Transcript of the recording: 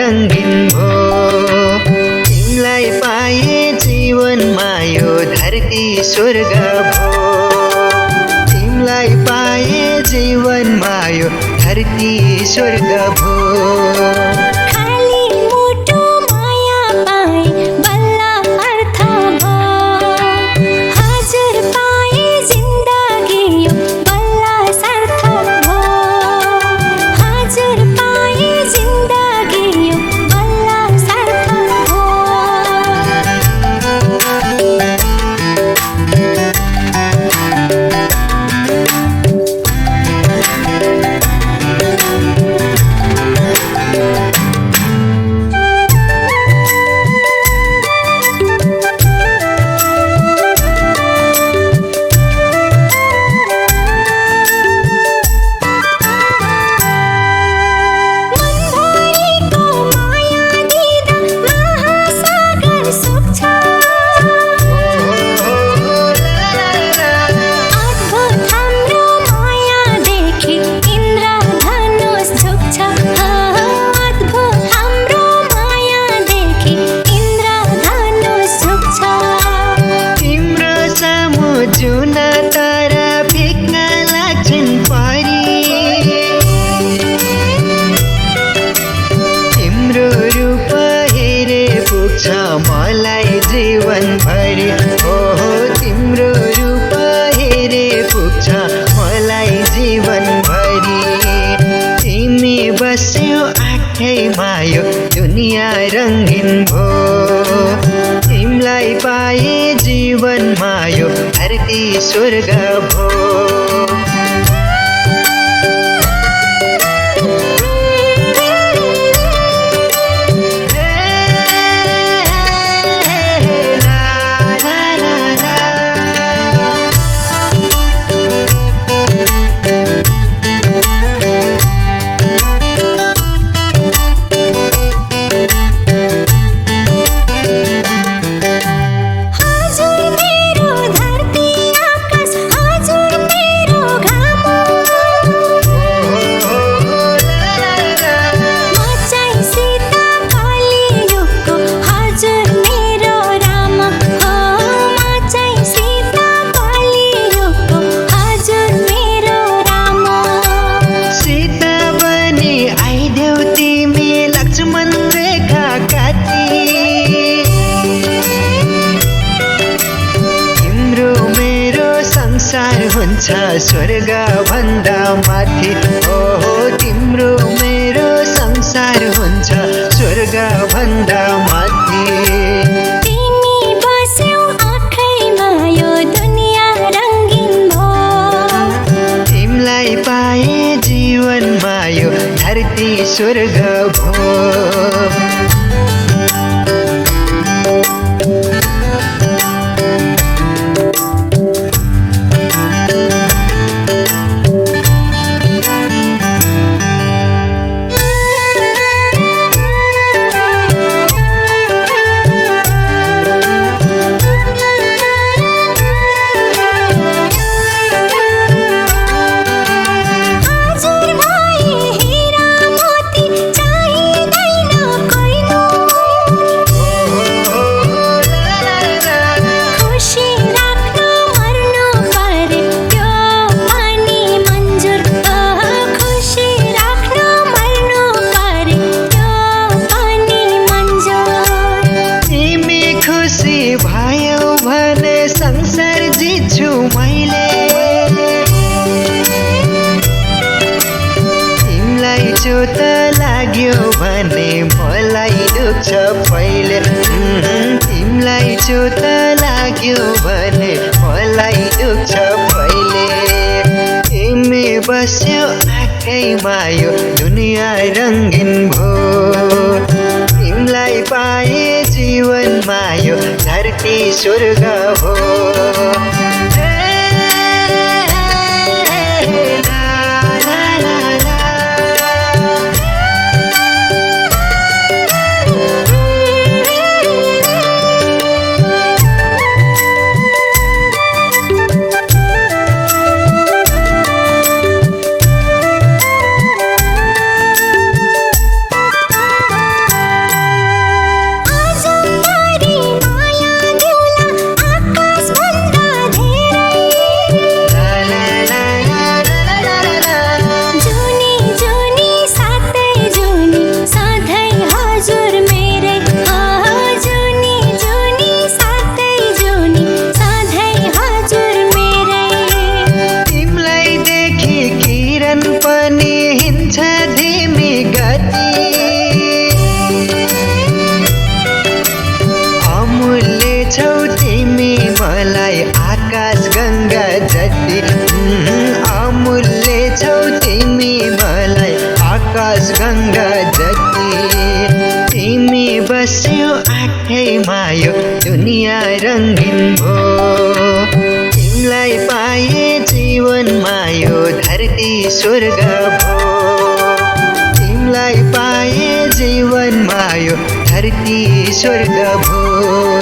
रङ्गिन भो। तिमीलाई पाए जीवनमा यो धरती स्वर्ग भो। तिमीलाई पाए जीवनमा यो धरती स्वर्ग भो। मलाई जीवनभरि ओहो तिम्रो रूप हेरे पुग्छ मलाई जीवनभरि। तिमी बस्यौ आँखैमा यो दुनियाँ रङ्गिन भो। तिमीलाई पाए जीवनमा यो धरती स्वर्ग भो। हुन्छ स्वर्ग भन्दा माथि ओहो तिम्रो मेरो संसार हुन्छ स्वर्ग भन्दा माथि। तिमी बस्यौ आँखैमा यो दुनियाँ रङ्गिन भो। तिमीलाई पाए जीवनमा यो धरती स्वर्ग भो। संसार जित्छु मैले तिमीलाई चोट लाग्यो भने मलाई दुख्छ पहिले। तिमीलाई चोट लाग्यो भने मलाई दुख्छ पहिले। तिमी बस्यो आँखैमा यो दुनियाँ रङ्गिन भो। तिमीलाई पाए जीवनमा यो धरती स्वर्ग हो। छौ तिमी मलाई आकाश गङ्गा जति अमूल्य छौ तिमी मलाई आकाश गङ्गा जति तिमी बस्यौ आँखैमा यो दुनियाँ रङ्गिन भो तिमीलाई पाए जीवनमा यो धरती स्वर्ग भो तिमीलाई पाए जीवनमा यो धरती स्वर्ग भो